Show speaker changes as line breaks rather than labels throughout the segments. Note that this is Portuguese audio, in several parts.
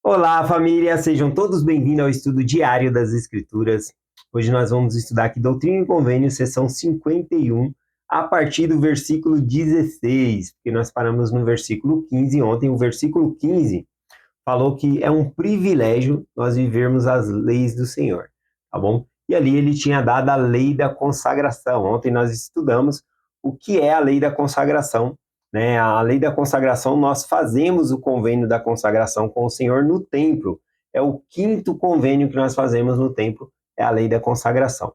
Olá, família! Sejam todos bem-vindos ao estudo diário das Escrituras. Hoje nós vamos estudar aqui Doutrina e Convênio, seção 51, a partir do versículo 16, porque nós paramos no versículo 15 ontem. O versículo 15 falou que é um privilégio nós vivermos as leis do Senhor, tá bom? E ali ele tinha dado a lei da consagração. Ontem nós estudamos o que é a lei da consagração, né? A lei da consagração, nós fazemos o convênio da consagração com o Senhor no templo. É o quinto convênio que nós fazemos no templo, é a lei da consagração.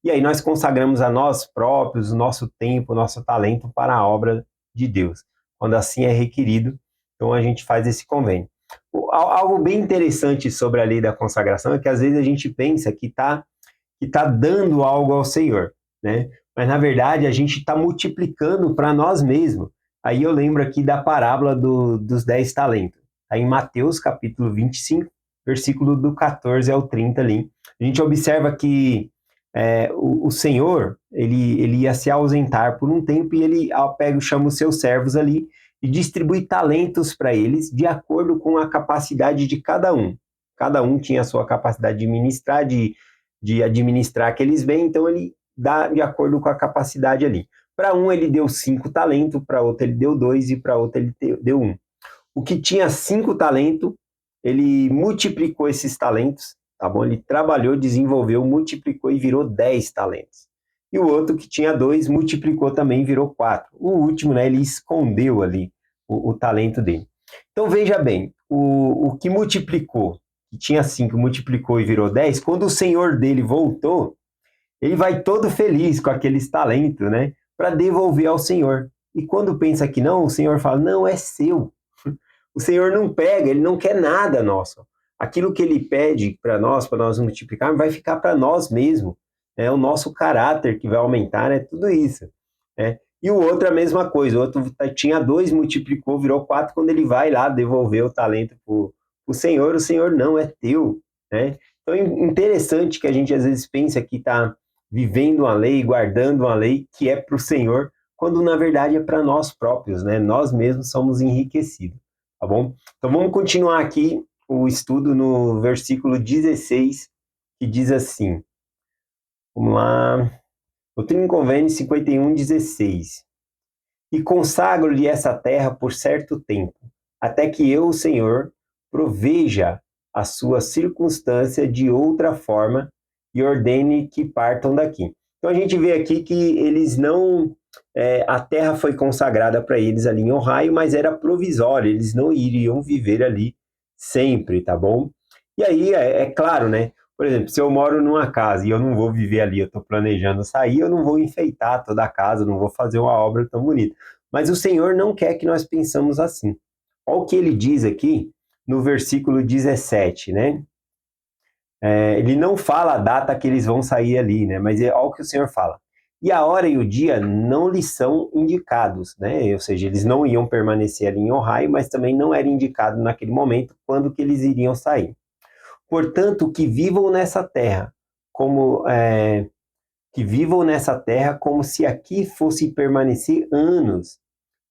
E aí nós consagramos a nós próprios, o nosso tempo, o nosso talento para a obra de Deus. Quando assim é requerido, então a gente faz esse convênio. Algo bem interessante sobre a lei da consagração é que às vezes a gente pensa que tá dando algo ao Senhor, né? Mas na verdade a gente está multiplicando para nós mesmos. Aí eu lembro aqui da parábola dos 10 talentos. Está em Mateus capítulo 25, versículo do 14 ao 30 ali. A gente observa que o Senhor, ele ia se ausentar por um tempo e ele chama os seus servos ali e distribui talentos para eles de acordo com a capacidade de cada um. Cada um tinha a sua capacidade de administrar aqueles bens, então ele dá de acordo com a capacidade ali. Para um ele deu 5 talentos, para outro ele deu 2 e para outro ele deu 1. O que tinha 5 talentos, ele multiplicou esses talentos, tá bom? Ele trabalhou, desenvolveu, multiplicou e virou 10 talentos. E o outro que tinha 2 multiplicou também e virou 4. O último, né, ele escondeu ali o talento dele. Então veja bem, o que multiplicou, que tinha 5, multiplicou e virou 10, quando o senhor dele voltou, ele vai todo feliz com aqueles talentos, né, para devolver ao Senhor. E quando pensa que não, o Senhor fala, não, é seu. O Senhor não pega, ele não quer nada nosso. Aquilo que ele pede para nós multiplicarmos, vai ficar para nós mesmos. É o nosso caráter que vai aumentar, é tudo isso. Né? E o outro a mesma coisa, o outro tinha 2, multiplicou, virou 4, quando ele vai lá devolver o talento para o Senhor não, é teu. Né? Então é interessante que a gente às vezes pensa que está vivendo uma lei, guardando uma lei que é para o Senhor, quando na verdade é para nós próprios, né? Nós mesmos somos enriquecidos, tá bom? Então vamos continuar aqui o estudo no versículo 16, que diz assim, vamos lá, Doutrina e Convênio 51, 16. E consagro-lhe essa terra por certo tempo, até que eu, o Senhor, proveja a sua circunstância de outra forma e ordene que partam daqui. Então a gente vê aqui que eles não... a terra foi consagrada para eles ali em Ohio, mas era provisória, eles não iriam viver ali sempre, tá bom? E aí, é claro, né? Por exemplo, se eu moro numa casa e eu não vou viver ali, eu estou planejando sair, eu não vou enfeitar toda a casa, não vou fazer uma obra tão bonita. Mas o Senhor não quer que nós pensamos assim. Olha o que ele diz aqui no versículo 17, né? Ele não fala a data que eles vão sair ali, né? Mas olha o que o Senhor fala. E a hora e o dia não lhes são indicados, né? Ou seja, eles não iam permanecer ali em Ohio, mas também não era indicado naquele momento quando que eles iriam sair. Portanto, que vivam nessa terra como se aqui fosse permanecer anos,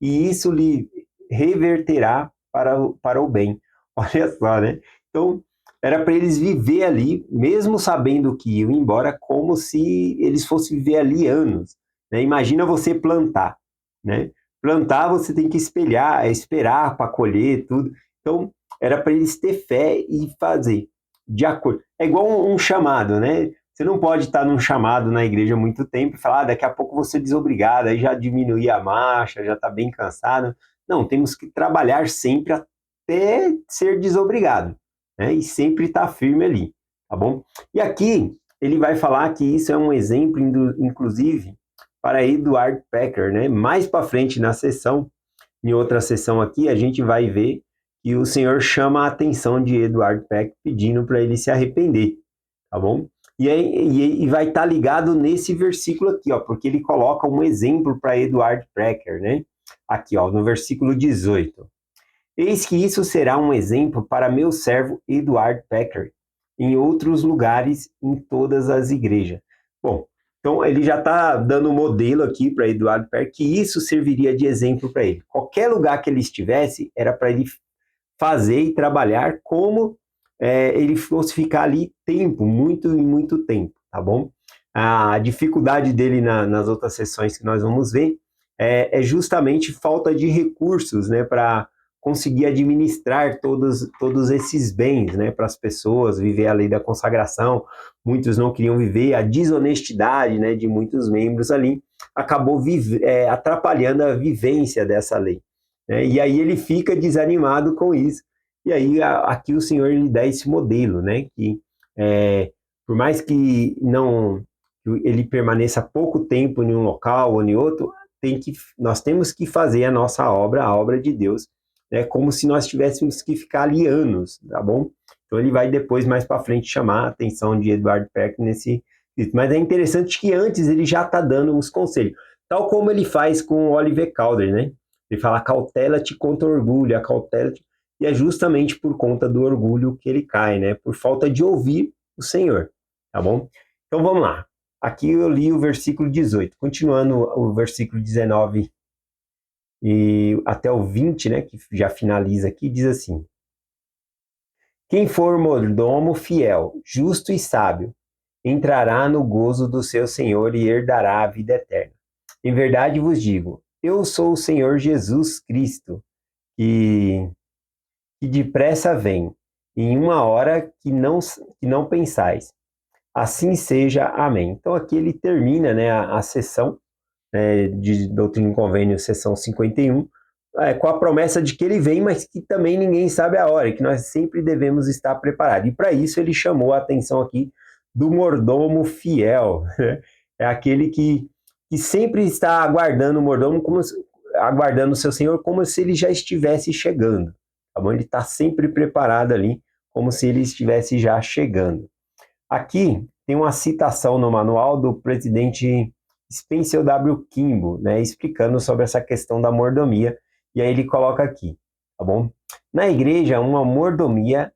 e isso lhe reverterá para o bem. Olha só, né? Então, era para eles viver ali, mesmo sabendo que iam embora, como se eles fossem viver ali anos. Né? Imagina você plantar, né? Plantar você tem que esperar para colher tudo. Então, era para eles ter fé e fazer de acordo. É igual um chamado, né? Você não pode estar num chamado na igreja há muito tempo e falar, daqui a pouco você é desobrigado, aí já diminuir a marcha, já está bem cansado. Não, temos que trabalhar sempre até ser desobrigado, né? E sempre estar firme ali, tá bom? E aqui ele vai falar que isso é um exemplo, inclusive, para Edward Packer, né? Mais para frente na sessão, em outra sessão aqui, a gente vai ver que o Senhor chama a atenção de Edward Packer pedindo para ele se arrepender, tá bom? E vai estar ligado nesse versículo aqui, ó, porque ele coloca um exemplo para Edward Packer, né? Aqui, ó, no versículo 18. Eis que isso será um exemplo para meu servo Edward Packer, em outros lugares, em todas as igrejas. Bom, então ele já está dando um modelo aqui para Edward Packer, que isso serviria de exemplo para ele. Qualquer lugar que ele estivesse, era para ele fazer e trabalhar como ele fosse ficar ali tempo, muito e muito tempo, tá bom? A dificuldade dele nas outras sessões que nós vamos ver é justamente falta de recursos, né, para conseguir administrar todos esses bens, né, para as pessoas, viver a lei da consagração. Muitos não queriam viver, a desonestidade, né, de muitos membros ali acabou atrapalhando a vivência dessa lei, né? E aí ele fica desanimado com isso. E aí aqui o Senhor lhe dá esse modelo, né, que por mais que não ele permaneça pouco tempo em um local ou em outro, nós temos que fazer a nossa obra, a obra de Deus, né, como se nós tivéssemos que ficar ali anos, tá bom? Então ele vai depois, mais para frente, chamar a atenção de Edward Peck nesse. Mas é interessante que antes ele já está dando os conselhos, tal como ele faz com o Oliver Cowdery, né? Ele fala, cautela-te contra o orgulho, cautela-te. E é justamente por conta do orgulho que ele cai, né? Por falta de ouvir o Senhor, tá bom? Então vamos lá. Aqui eu li o versículo 18, continuando o versículo 19 e até o 20, né, que já finaliza aqui, diz assim: quem for mordomo fiel, justo e sábio, entrará no gozo do seu Senhor e herdará a vida eterna. Em verdade vos digo, eu sou o Senhor Jesus Cristo, que depressa vem, em uma hora que não pensais. Assim seja, amém. Então aqui ele termina, né, a sessão de Doutrina e Convênio, sessão 51, com a promessa de que ele vem, mas que também ninguém sabe a hora, e que nós sempre devemos estar preparados. E para isso ele chamou a atenção aqui do mordomo fiel, né? É aquele que sempre está aguardando o mordomo, aguardando o seu senhor, como se ele já estivesse chegando. Tá bom? Ele está sempre preparado ali, como se ele estivesse já chegando. Aqui tem uma citação no manual do presidente Spencer W. Kimball, né, explicando sobre essa questão da mordomia, e aí ele coloca aqui, tá bom? Na igreja, uma mordomia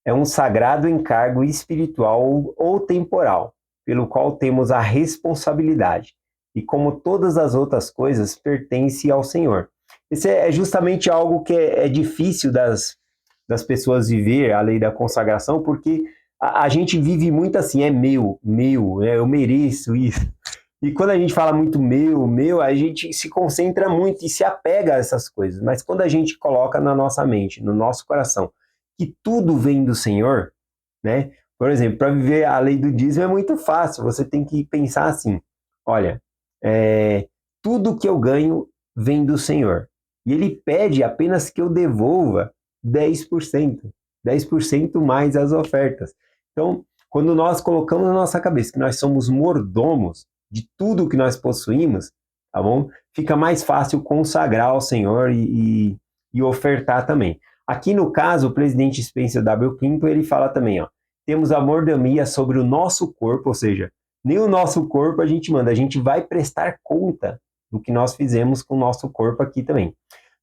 é um sagrado encargo espiritual ou temporal, pelo qual temos a responsabilidade, e como todas as outras coisas, pertence ao Senhor. Esse é justamente algo que é difícil das pessoas viver, a lei da consagração, porque a gente vive muito assim, é meu, eu mereço isso. E quando a gente fala muito meu, a gente se concentra muito e se apega a essas coisas. Mas quando a gente coloca na nossa mente, no nosso coração, que tudo vem do Senhor, né? Por exemplo, para viver a lei do dízimo é muito fácil. Você tem que pensar assim: olha, tudo que eu ganho vem do Senhor. E ele pede apenas que eu devolva 10%, 10% mais as ofertas. Então, quando nós colocamos na nossa cabeça que nós somos mordomos de tudo que nós possuímos, tá bom? Fica mais fácil consagrar ao Senhor e ofertar também. Aqui no caso, o presidente Spencer W. Clinton, ele fala também, ó, temos a mordomia sobre o nosso corpo, ou seja, nem o nosso corpo a gente manda, a gente vai prestar conta do que nós fizemos com o nosso corpo aqui também.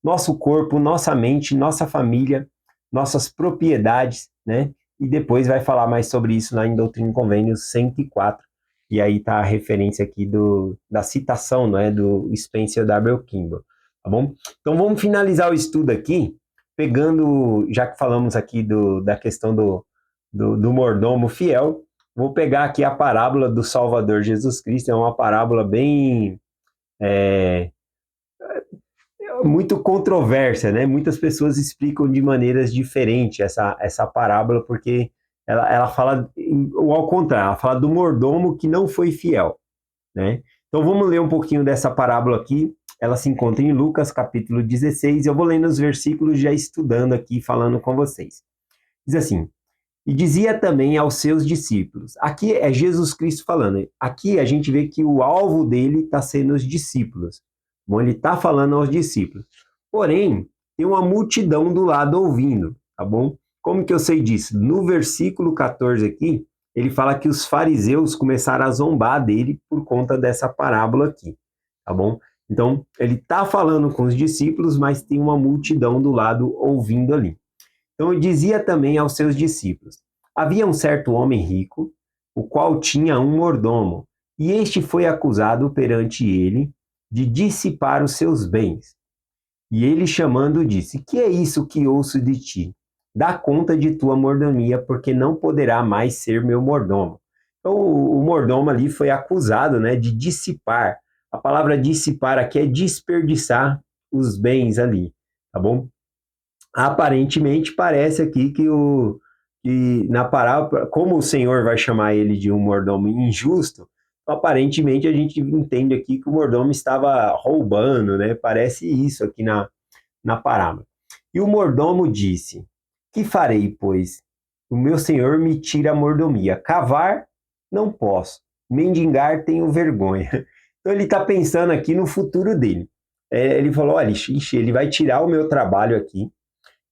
Nosso corpo, nossa mente, nossa família, nossas propriedades, né? E depois vai falar mais sobre isso lá em Doutrina e Convênios 104. E aí está a referência aqui da citação, né, do Spencer W. Kimball, tá bom? Então vamos finalizar o estudo aqui, pegando, já que falamos aqui da questão do mordomo fiel, vou pegar aqui a parábola do Salvador Jesus Cristo, é uma parábola bem muito controversa, né? Muitas pessoas explicam de maneiras diferentes essa parábola, porque ela fala ou ao contrário, ela fala do mordomo que não foi fiel, né? Então vamos ler um pouquinho dessa parábola aqui. Ela se encontra em Lucas, capítulo 16. Eu vou lendo os versículos já estudando aqui, falando com vocês. Diz assim: e dizia também aos seus discípulos. Aqui é Jesus Cristo falando. Aqui a gente vê que o alvo dele está sendo os discípulos. Bom, ele está falando aos discípulos. Porém, tem uma multidão do lado ouvindo, tá bom? Como que eu sei disso? No versículo 14 aqui, ele fala que os fariseus começaram a zombar dele por conta dessa parábola aqui, tá bom? Então, ele está falando com os discípulos, mas tem uma multidão do lado ouvindo ali. Então, dizia também aos seus discípulos: havia um certo homem rico, o qual tinha um mordomo, e este foi acusado perante ele de dissipar os seus bens. E ele chamando disse: Que é isso que ouço de ti? Dá conta de tua mordomia, porque não poderá mais ser meu mordomo. Então o mordomo ali foi acusado, né, de dissipar. A palavra dissipar aqui é desperdiçar os bens ali, tá bom? Aparentemente parece aqui que na parábola, como o Senhor vai chamar ele de um mordomo injusto, aparentemente a gente entende aqui que o mordomo estava roubando, né? Parece isso aqui na parábola. E o mordomo disse: Que farei, pois? O meu senhor me tira a mordomia. Cavar, não posso. Mendigar, tenho vergonha. Então ele está pensando aqui no futuro dele. Ele falou: olha, ele vai tirar o meu trabalho aqui,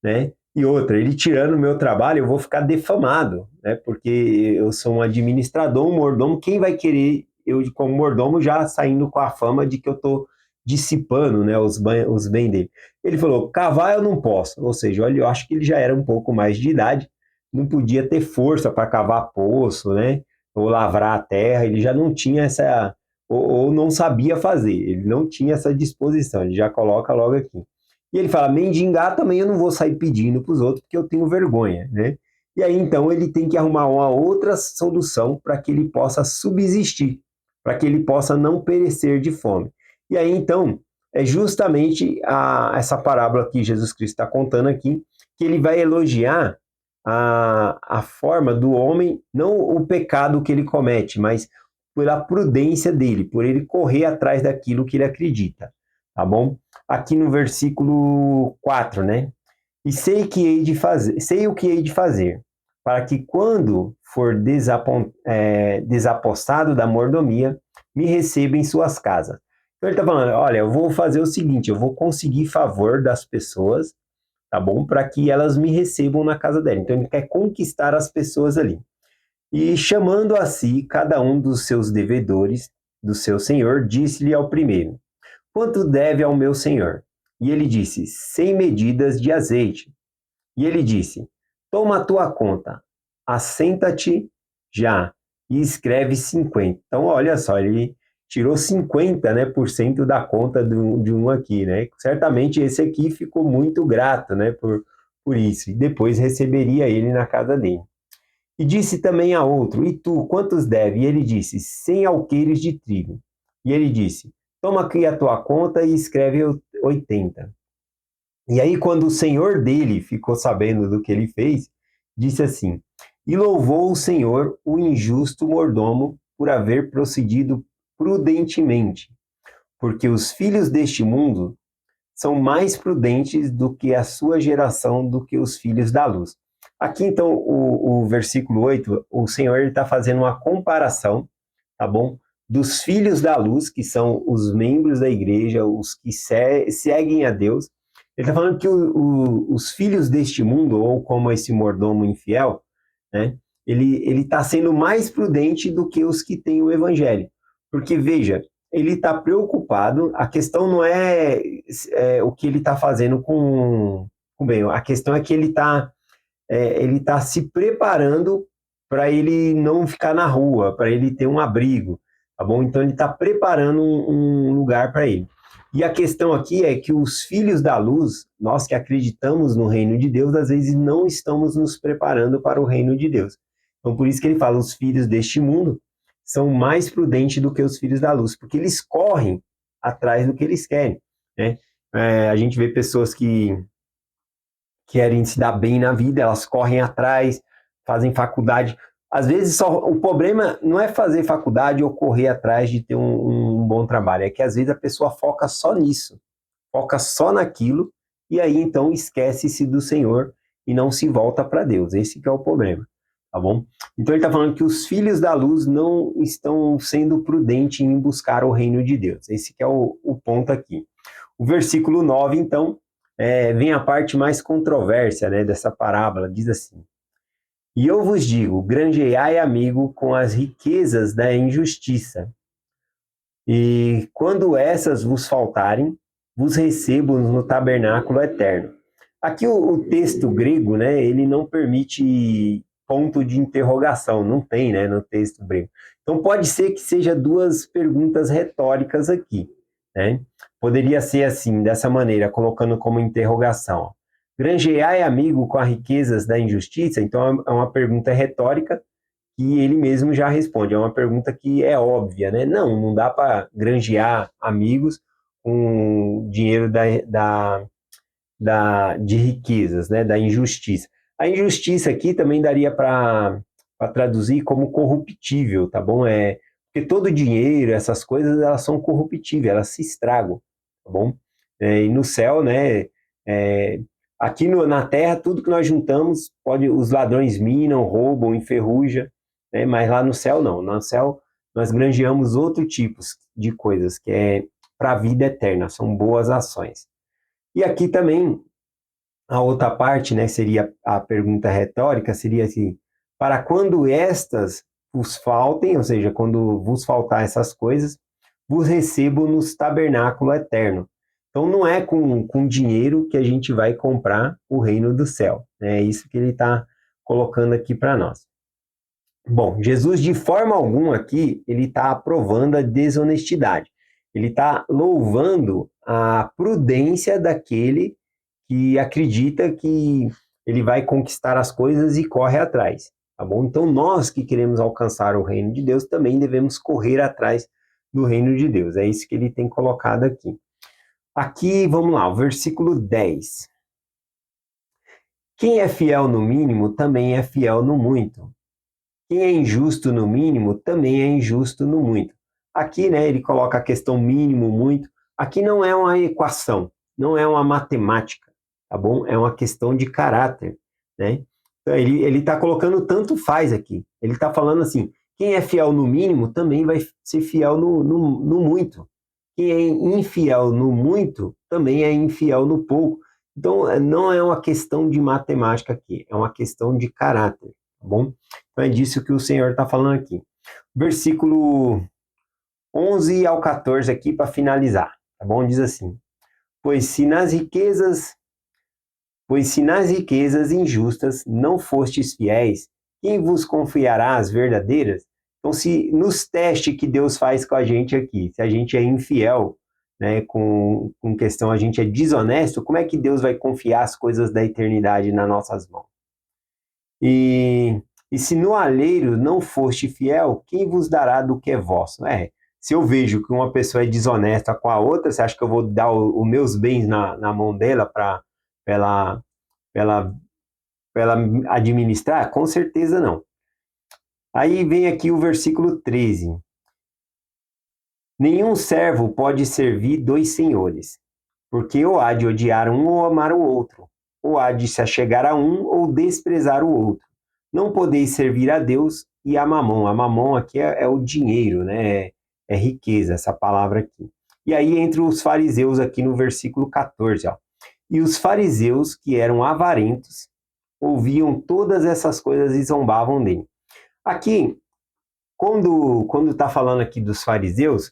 né? E outra, ele tirando o meu trabalho, eu vou ficar defamado, né? Porque eu sou um administrador, um mordomo, quem vai querer eu como mordomo já saindo com a fama de que eu estou dissipando, né, os bens dele. Ele falou, cavar eu não posso, ou seja, olha, eu acho que ele já era um pouco mais de idade, não podia ter força para cavar poço, né, ou lavrar a terra, ele já não tinha essa, ou não sabia fazer, ele não tinha essa disposição, ele já coloca logo aqui. E ele fala, mendigar também eu não vou sair pedindo para os outros porque eu tenho vergonha, né? E aí então ele tem que arrumar uma outra solução para que ele possa subsistir, para que ele possa não perecer de fome. E aí então é justamente essa parábola que Jesus Cristo está contando aqui, que ele vai elogiar a forma do homem, não o pecado que ele comete, mas pela prudência dele, por ele correr atrás daquilo que ele acredita, tá bom? Aqui no versículo 4, né? E sei que hei de fazer, sei o que hei de fazer, para que quando for desapossado da mordomia, me receba em suas casas. Então ele está falando, olha, eu vou fazer o seguinte, eu vou conseguir favor das pessoas, tá bom? Para que elas me recebam na casa dela. Então ele quer conquistar as pessoas ali. E chamando a si cada um dos seus devedores, do seu senhor, disse-lhe ao primeiro, quanto deve ao meu senhor? E ele disse, 100 medidas de azeite. E ele disse, toma a tua conta, assenta-te já e escreve 50. Então, olha só, ele tirou 50, né, por cento da conta de um aqui, né? Certamente esse aqui ficou muito grato, né, por isso. E depois receberia ele na casa dele. E disse também a outro, e tu, quantos deve? E ele disse, 100 alqueires de trigo. E ele disse, toma aqui a tua conta e escreve 80. E aí, quando o senhor dele ficou sabendo do que ele fez, disse assim, e louvou o Senhor, o injusto mordomo, por haver procedido prudentemente, porque os filhos deste mundo são mais prudentes do que a sua geração, do que os filhos da luz. Aqui, então, o versículo 8, o Senhor está fazendo uma comparação, tá bom? Dos filhos da luz, que são os membros da igreja, os que seguem a Deus. Ele está falando que os filhos deste mundo, ou como esse mordomo infiel, né? Ele está sendo mais prudente do que os que têm o evangelho. Porque, veja, ele está preocupado, a questão não é o que ele está fazendo com bem, a questão é que ele tá se preparando para ele não ficar na rua, para ele ter um abrigo, tá bom? Então ele está preparando um lugar para ele. E a questão aqui é que os filhos da luz, nós que acreditamos no reino de Deus, às vezes não estamos nos preparando para o reino de Deus. Então por isso que ele fala, os filhos deste mundo são mais prudentes do que os filhos da luz, porque eles correm atrás do que eles querem, né? A gente vê pessoas que querem se dar bem na vida, elas correm atrás, fazem faculdade. Às vezes só o problema não é fazer faculdade ou correr atrás de ter um bom trabalho, é que às vezes a pessoa foca só nisso, foca só naquilo e aí então esquece-se do Senhor e não se volta para Deus. Esse que é o problema, tá bom? Então ele está falando que os filhos da luz não estão sendo prudentes em buscar o reino de Deus. Esse que é o ponto aqui. O versículo 9, então, vem a parte mais controvérsia, né, dessa parábola, diz assim, e eu vos digo, granjeai amigo com as riquezas da injustiça, e quando essas vos faltarem, vos recebo no tabernáculo eterno. Aqui o texto grego, né, ele não permite ponto de interrogação, não tem, né, no texto grego. Então pode ser que seja duas perguntas retóricas aqui, né? poderia ser assim, dessa maneira, colocando como interrogação. Ó. Granjear é amigo com as riquezas da injustiça? Então é uma pergunta retórica que ele mesmo já responde. É uma pergunta que é óbvia, né? Não dá para granjear amigos com dinheiro de riquezas, né? Da injustiça. A injustiça aqui também daria para traduzir como corruptível, tá bom? Porque todo dinheiro, essas coisas, elas são corruptíveis, elas se estragam, tá bom? E no céu, né? É, aqui na terra, tudo que nós juntamos, os ladrões minam, roubam, enferrujam, né? Mas lá no céu, não. No céu, nós granjeamos outro tipo de coisas, que é para a vida eterna, são boas ações. E aqui também, a outra parte, né, seria a pergunta retórica, seria assim, para quando estas vos faltem, ou seja, quando vos faltar essas coisas, vos recebo nos tabernáculo eterno. Então não é com dinheiro que a gente vai comprar o reino do céu. Né? É isso que ele está colocando aqui para nós. Bom, Jesus de forma alguma aqui, ele está aprovando a desonestidade. Ele está louvando a prudência daquele que acredita que ele vai conquistar as coisas e corre atrás, tá bom? Então nós que queremos alcançar o reino de Deus também devemos correr atrás do reino de Deus. É isso que ele tem colocado aqui. Aqui, vamos lá, o versículo 10. Quem é fiel no mínimo também é fiel no muito. Quem é injusto no mínimo também é injusto no muito. Aqui, né, ele coloca a questão mínimo, muito. Aqui não é uma equação, não é uma matemática, tá bom? É uma questão de caráter, né? Então, ele está colocando tanto faz aqui. Ele está falando assim, quem é fiel no mínimo também vai ser fiel no muito. Quem é infiel no muito também é infiel no pouco. Então, não é uma questão de matemática aqui, é uma questão de caráter, tá bom? Então, é disso que o Senhor está falando aqui. Versículo 11 ao 14 aqui para finalizar, tá bom? Diz assim: Pois se nas riquezas injustas não fostes fiéis, quem vos confiará as verdadeiras? Então, se nos testes que Deus faz com a gente aqui, se a gente é infiel, né, com questão a gente é desonesto, como é que Deus vai confiar as coisas da eternidade nas nossas mãos? E se no alheiro não foste fiel, quem vos dará do que é vosso? Se eu vejo que uma pessoa é desonesta com a outra, você acha que eu vou dar os meus bens na mão dela para ela, ela, ela administrar? Com certeza não. Aí vem aqui o versículo 13. Nenhum servo pode servir dois senhores, porque ou há de odiar um ou amar o outro, ou há de se achegar a um ou desprezar o outro. Não podeis servir a Deus e a Mamon. A Mamon aqui é o dinheiro, né? É riqueza, essa palavra aqui. E aí entre os fariseus aqui no versículo 14, ó. E os fariseus, que eram avarentos, ouviam todas essas coisas e zombavam dele. Aqui, quando está falando aqui dos fariseus,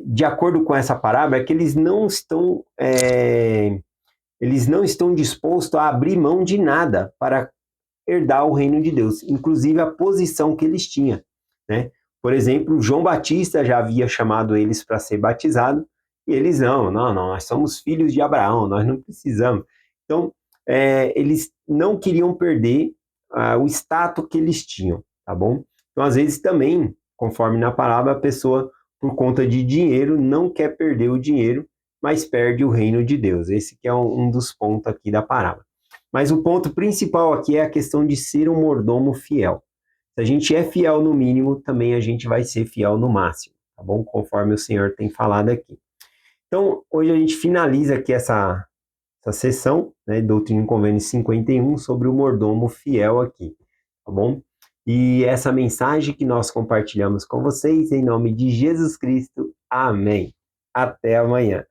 de acordo com essa parábola, é que eles não estão dispostos a abrir mão de nada para herdar o reino de Deus, inclusive a posição que eles tinham, né? Por exemplo, João Batista já havia chamado eles para ser batizado, e eles não, nós somos filhos de Abraão, nós não precisamos. Então, eles não queriam perder o status que eles tinham, tá bom? Então, às vezes também, conforme na palavra, a pessoa, por conta de dinheiro, não quer perder o dinheiro, mas perde o reino de Deus. Esse que é um dos pontos aqui da parábola. Mas o ponto principal aqui é a questão de ser um mordomo fiel. Se a gente é fiel no mínimo, também a gente vai ser fiel no máximo, tá bom? Conforme o Senhor tem falado aqui. Então, hoje a gente finaliza aqui essa sessão, né, Doutrina e Convênio 51, sobre o mordomo fiel aqui, tá bom? E essa mensagem que nós compartilhamos com vocês, em nome de Jesus Cristo, amém. Até amanhã.